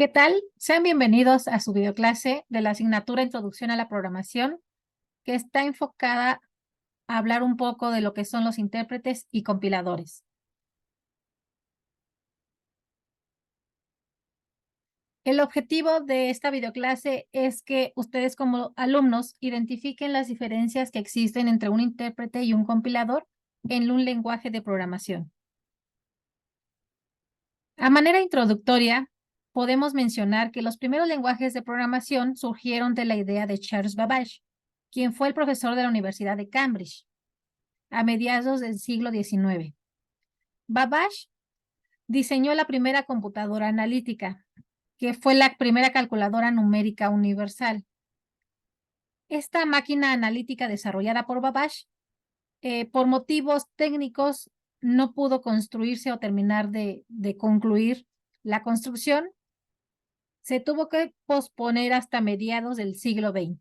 ¿Qué tal? Sean bienvenidos a su videoclase de la asignatura Introducción a la Programación, que está enfocada a hablar un poco de lo que son los intérpretes y compiladores. El objetivo de esta videoclase es que ustedes como alumnos identifiquen las diferencias que existen entre un intérprete y un compilador en un lenguaje de programación. A manera introductoria, podemos mencionar que los primeros lenguajes de programación surgieron de la idea de Charles Babbage, quien fue el profesor de la Universidad de Cambridge a mediados del siglo XIX. Babbage diseñó la primera computadora analítica, que fue la primera calculadora numérica universal. Esta máquina analítica desarrollada por Babbage, por motivos técnicos, no pudo construirse o terminar de concluir la construcción. Se tuvo que posponer hasta mediados del siglo XX.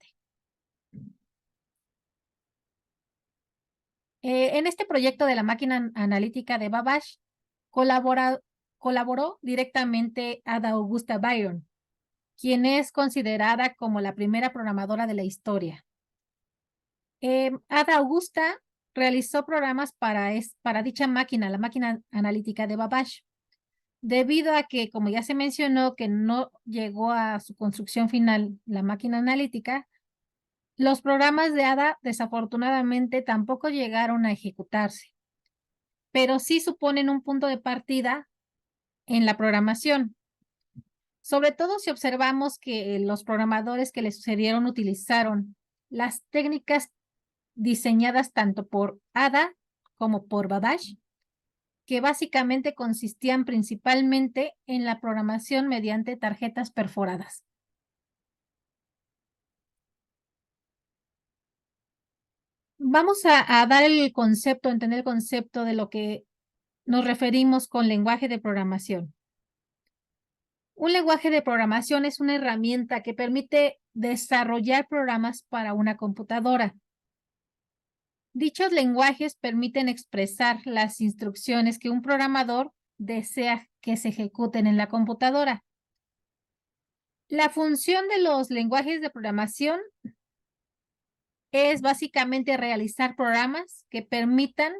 En este proyecto de la máquina analítica de Babbage, colaboró directamente Ada Augusta Byron, quien es considerada como la primera programadora de la historia. Ada Augusta realizó programas para dicha máquina, la máquina analítica de Babbage, debido a que, como ya se mencionó, que no llegó a su construcción final la máquina analítica. Los programas de Ada desafortunadamente tampoco llegaron a ejecutarse, pero sí suponen un punto de partida en la programación. Sobre todo si observamos que los programadores que le sucedieron utilizaron las técnicas diseñadas tanto por Ada como por Babbage, que básicamente consistían principalmente en la programación mediante tarjetas perforadas. Vamos a dar el concepto, entender el concepto de lo que nos referimos con lenguaje de programación. Un lenguaje de programación es una herramienta que permite desarrollar programas para una computadora. Dichos lenguajes permiten expresar las instrucciones que un programador desea que se ejecuten en la computadora. La función de los lenguajes de programación es básicamente realizar programas que permitan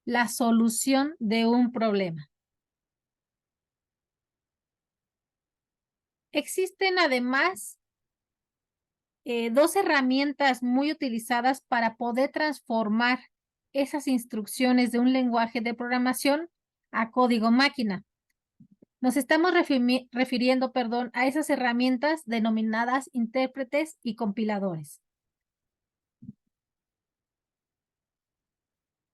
la solución de un problema. Existen además dos herramientas muy utilizadas para poder transformar esas instrucciones de un lenguaje de programación a código máquina. Nos estamos refiriendo, a esas herramientas denominadas intérpretes y compiladores.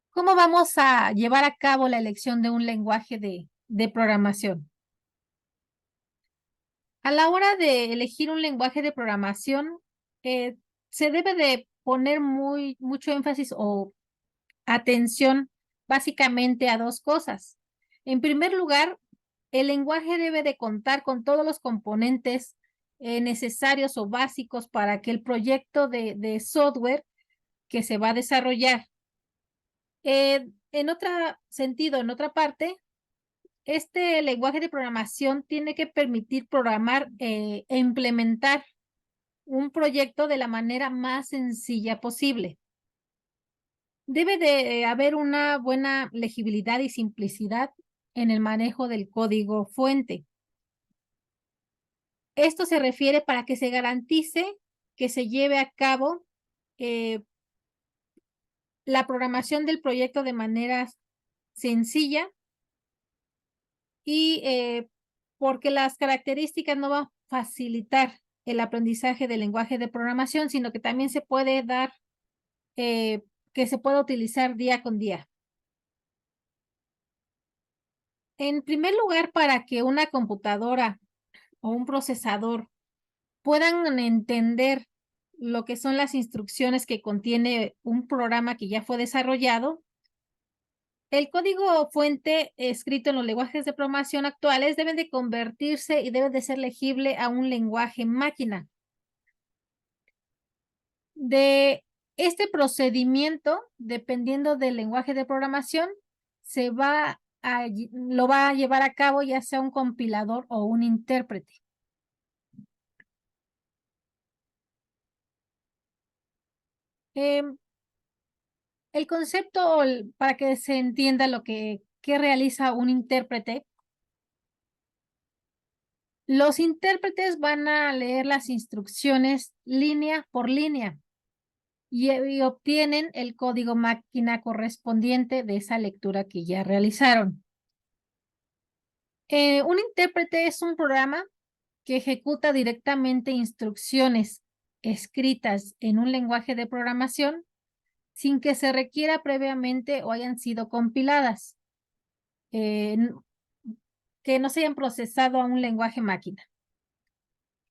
¿Cómo vamos a llevar a cabo la elección de un lenguaje de programación? A la hora de elegir un lenguaje de programación, se debe de poner mucho énfasis o atención básicamente a dos cosas. En primer lugar, el lenguaje debe de contar con todos los componentes necesarios o básicos para que el proyecto de software que se va a desarrollar. En otro sentido, en otra parte, este lenguaje de programación tiene que permitir programar e implementar un proyecto de la manera más sencilla posible. Debe de haber una buena legibilidad y simplicidad en el manejo del código fuente. Esto se refiere para que se garantice que se lleve a cabo la programación del proyecto de manera sencilla y porque las características no van a facilitar el aprendizaje del lenguaje de programación, sino que también se puede dar, que se pueda utilizar día con día. En primer lugar, para que una computadora o un procesador puedan entender lo que son las instrucciones que contiene un programa que ya fue desarrollado, el código fuente escrito en los lenguajes de programación actuales deben de convertirse y debe de ser legible a un lenguaje máquina. De este procedimiento, dependiendo del lenguaje de programación, lo va a llevar a cabo ya sea un compilador o un intérprete. El concepto, para que se entienda lo que realiza un intérprete, los intérpretes van a leer las instrucciones línea por línea y obtienen el código máquina correspondiente de esa lectura que ya realizaron. Un intérprete es un programa que ejecuta directamente instrucciones escritas en un lenguaje de programación sin que se requiera previamente o hayan sido compiladas, que no se hayan procesado a un lenguaje máquina.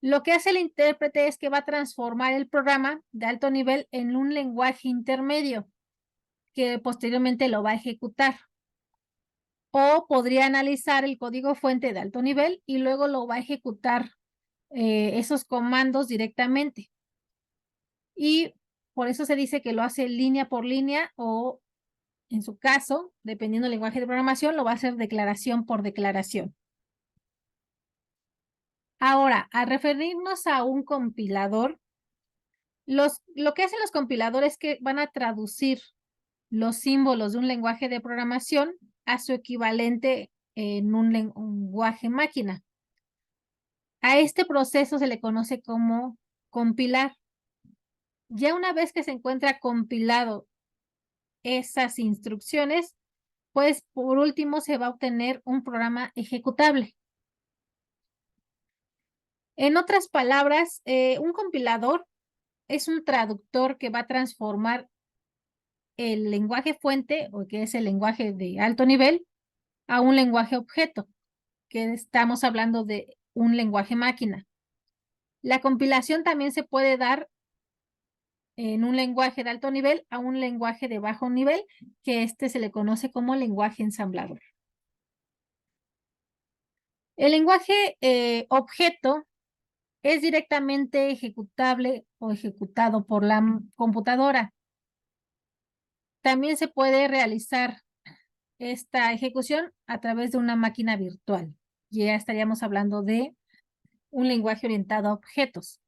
Lo que hace el intérprete es que va a transformar el programa de alto nivel en un lenguaje intermedio que posteriormente lo va a ejecutar. O podría analizar el código fuente de alto nivel y luego lo va a ejecutar esos comandos directamente. Y por eso se dice que lo hace línea por línea o, en su caso, dependiendo del lenguaje de programación, lo va a hacer declaración por declaración. Ahora, al referirnos a un compilador, lo que hacen los compiladores es que van a traducir los símbolos de un lenguaje de programación a su equivalente en un lenguaje máquina. A este proceso se le conoce como compilar. Ya una vez que se encuentra compilado esas instrucciones, pues por último se va a obtener un programa ejecutable. En otras palabras, un compilador es un traductor que va a transformar el lenguaje fuente, o que es el lenguaje de alto nivel, a un lenguaje objeto, que estamos hablando de un lenguaje máquina. La compilación también se puede dar en un lenguaje de alto nivel a un lenguaje de bajo nivel, que se le conoce como lenguaje ensamblador. El lenguaje objeto es directamente ejecutable o ejecutado por la computadora. También se puede realizar esta ejecución a través de una máquina virtual. Ya estaríamos hablando de un lenguaje orientado a objetos.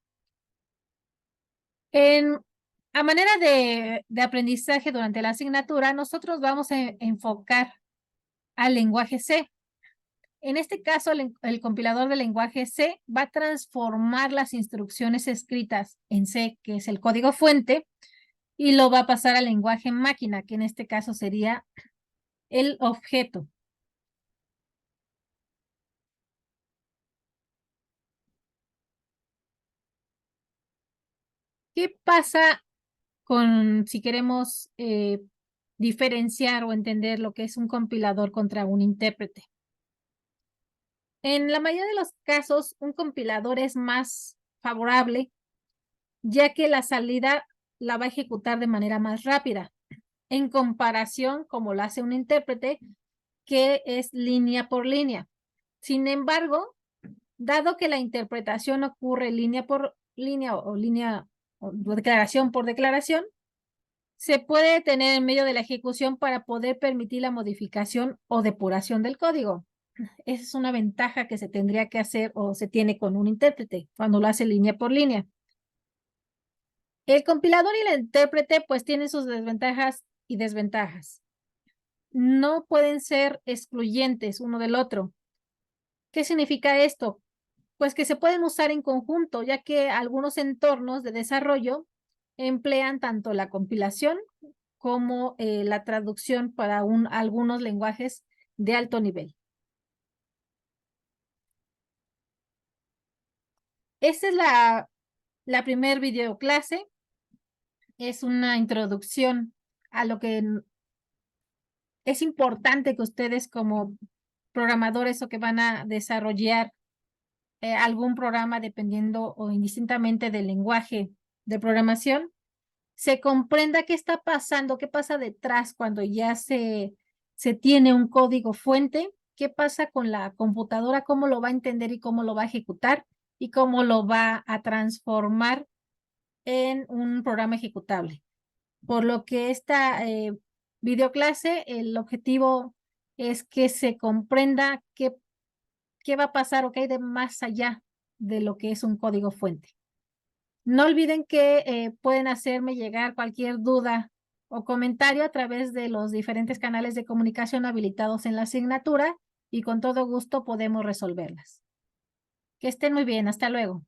A manera de aprendizaje durante la asignatura, nosotros vamos a enfocar al lenguaje C. En este caso, el compilador del lenguaje C va a transformar las instrucciones escritas en C, que es el código fuente, y lo va a pasar al lenguaje máquina, que en este caso sería el objeto. ¿Qué pasa si queremos diferenciar o entender lo que es un compilador contra un intérprete? En la mayoría de los casos, un compilador es más favorable, ya que la salida la va a ejecutar de manera más rápida, en comparación como lo hace un intérprete, que es línea por línea. Sin embargo, dado que la interpretación ocurre línea por línea o declaración por declaración, se puede tener en medio de la ejecución para poder permitir la modificación o depuración del código. Esa es una ventaja que se tendría que hacer o se tiene con un intérprete cuando lo hace línea por línea. El compilador y el intérprete pues tienen sus desventajas y desventajas. No pueden ser excluyentes uno del otro. ¿Qué significa esto? Pues que se pueden usar en conjunto, ya que algunos entornos de desarrollo emplean tanto la compilación como la traducción para algunos lenguajes de alto nivel. Esta es la primer videoclase. Es una introducción a lo que es importante que ustedes como programadores o que van a desarrollar algún programa dependiendo o indistintamente del lenguaje de programación, se comprenda qué está pasando, qué pasa detrás cuando ya se tiene un código fuente, qué pasa con la computadora, cómo lo va a entender y cómo lo va a ejecutar y cómo lo va a transformar en un programa ejecutable. Por lo que esta videoclase, el objetivo es que se comprenda qué va a pasar o qué hay de más allá de lo que es un código fuente. No olviden que pueden hacerme llegar cualquier duda o comentario a través de los diferentes canales de comunicación habilitados en la asignatura y con todo gusto podemos resolverlas. Que estén muy bien. Hasta luego.